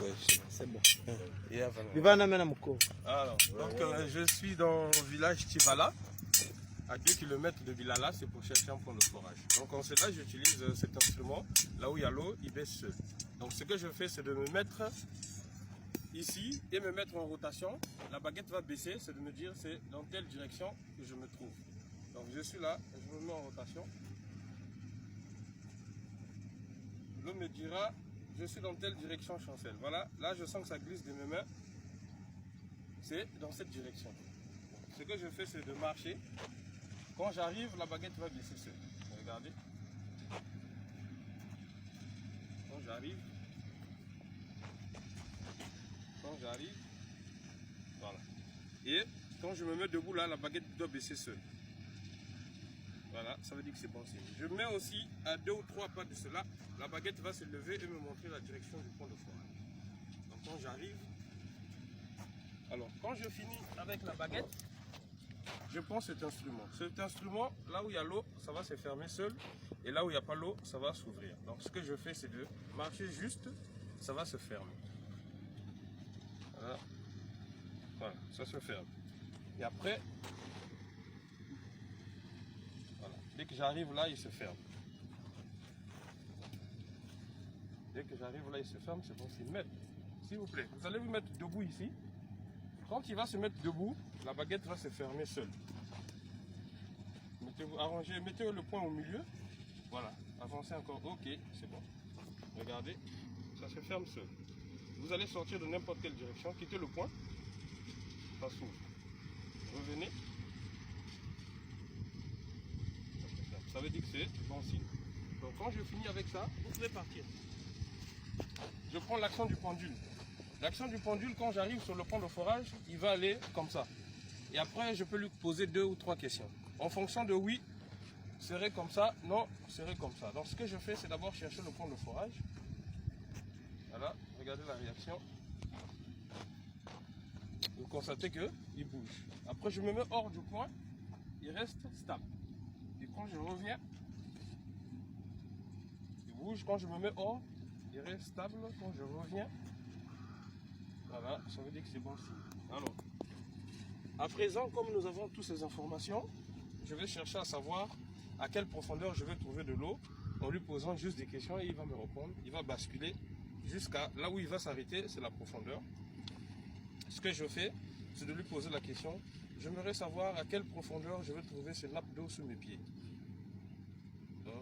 Oui, c'est bon. Alors, donc je suis dans le village Tivala, à 2 km de Bilala, c'est pour chercher un point de forage. Donc en cela, j'utilise cet instrument, là où il y a l'eau, il baisse. Donc ce que je fais, c'est de me mettre ici et me mettre en rotation. La baguette va baisser, c'est de me dire c'est dans telle direction que je me trouve. Donc je suis là, je me mets en rotation. L'eau me dira je suis dans telle direction, Chancel. Voilà, là je sens que ça glisse de mes mains. C'est dans cette direction. Donc, ce que je fais, c'est de marcher. Quand j'arrive, la baguette va baisser seule. Regardez. Quand j'arrive, voilà. Et quand je me mets debout là, la baguette doit baisser seule. Voilà, ça veut dire que c'est bon signe. Je mets aussi à 2 ou 3 pas de cela, la baguette va se lever et me montrer la direction du point de forage. Donc quand j'arrive, alors quand je finis avec la baguette, je prends cet instrument. Cet instrument, là où il y a l'eau, ça va se fermer seul. Et là où il n'y a pas l'eau, ça va s'ouvrir. Donc ce que je fais, c'est de marcher juste, ça va se fermer. Voilà, voilà, ça se ferme. Et après, voilà, dès que j'arrive là, il se ferme. Dès que j'arrive là, il se ferme, c'est bon, c'est mettre. S'il vous plaît, vous allez vous mettre debout ici. Quand il va se mettre debout, la baguette va se fermer seule. Mettez-vous, arrangez, mettez le point au milieu. Voilà, avancez encore. Ok, c'est bon. Regardez, ça se ferme seul. Vous allez sortir de n'importe quelle direction, quittez le point. Ça s'ouvre. Revenez. Ça veut dire que c'est bon signe. Donc quand je finis avec ça, vous pouvez partir. Je prends l'action du pendule. L'action du pendule, quand j'arrive sur le point de forage, il va aller comme ça. Et après, je peux lui poser 2 ou 3 questions. En fonction de oui, serait comme ça, non, serait comme ça. Donc ce que je fais, c'est d'abord chercher le point de forage. Voilà, regardez la réaction. Vous constatez qu'il bouge. Après, je me mets hors du point, il reste stable. Et quand je reviens, il bouge. Quand je me mets hors, il reste stable. Quand je reviens, voilà, ça veut dire que c'est bon signe. Alors, à présent, comme nous avons toutes ces informations, je vais chercher à savoir à quelle profondeur je vais trouver de l'eau en lui posant juste des questions et il va me répondre. Il va basculer jusqu'à là où il va s'arrêter, c'est la profondeur. Ce que je fais, c'est de lui poser la question. J'aimerais savoir à quelle profondeur je vais trouver ces nappes d'eau sous mes pieds. 1, 2,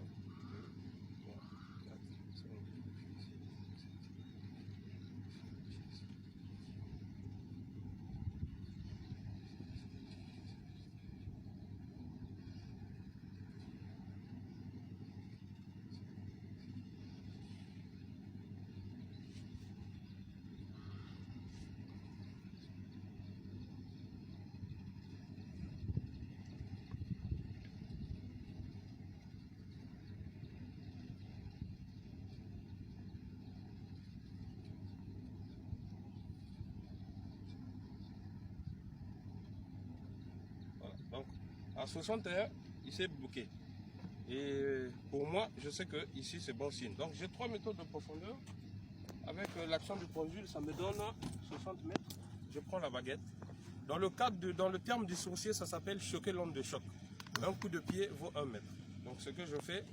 3, 4, 5, 6, 7, 8, 9, voilà. Donc, à 61, il s'est bloqué. Et pour moi, je sais que ici c'est bon signe. Donc, j'ai 3 méthodes de profondeur. Avec l'action du pendule, ça me donne 60 mètres. Je prends la baguette. Dans le terme du sourcier, ça s'appelle choquer l'onde de choc. Un coup de pied vaut 1 mètre. Donc ce que je fais,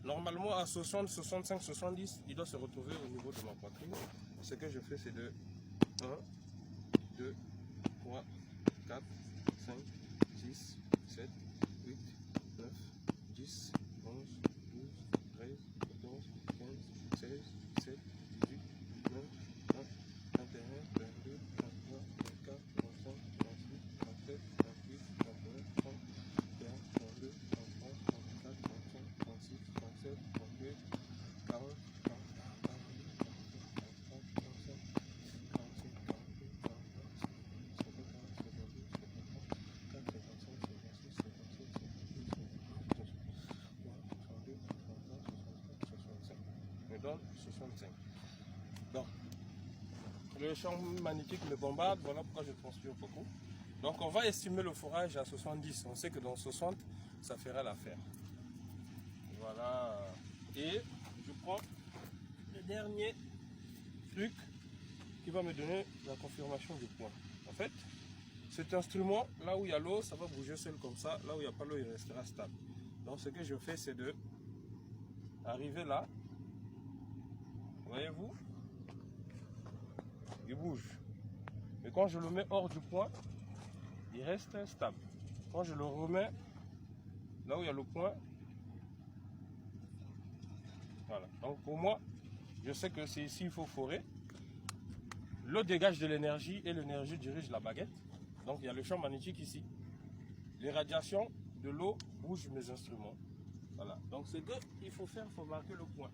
normalement à 60, 65, 70, il doit se retrouver au niveau de ma poitrine. Ce que je fais, c'est de 1, 2, 3, 4, 5, 6, 7, 8, 9, 10, 11, 12, 13, 14, 15, 16, 17, 18, 19, 20, 21, 22, 23, 24, 25, 26, 27, 28, 29, 30, 31, 32, 33, 34, 35, 36, 37, 38, 40, 41, 42, 43, 45, 46, 47, 65. Donc, le champ magnétique me bombarde, voilà pourquoi je transpire beaucoup. Donc, on va estimer le forage à 70. On sait que dans 60, ça fera l'affaire. Voilà. Et je prends le dernier truc. qui va me donner la confirmation du point. En fait, cet instrument, là où il y a l'eau, ça va bouger seul comme ça. Là où il n'y a pas l'eau, il restera stable. Donc ce que je fais, c'est de arriver là. Voyez-vous? Il bouge. Mais quand je le mets hors du point, il reste stable. Quand je le remets là où il y a le point, voilà. Donc pour moi, je sais que c'est ici il faut forer. L'eau dégage de l'énergie et l'énergie dirige la baguette. Donc il y a le champ magnétique ici. Les radiations de l'eau bougent mes instruments. Voilà. Donc c'est que il faut faire, il faut marquer le point.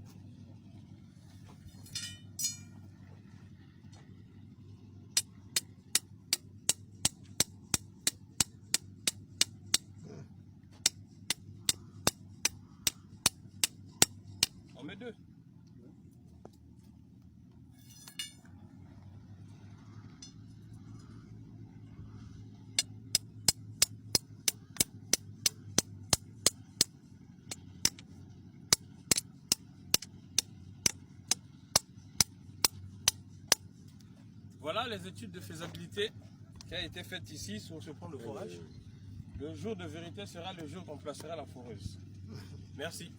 On met 2. Voilà les études de faisabilité qui a été faites ici sur ce point de forage. Le jour de vérité sera le jour qu'on placera la foreuse. Merci.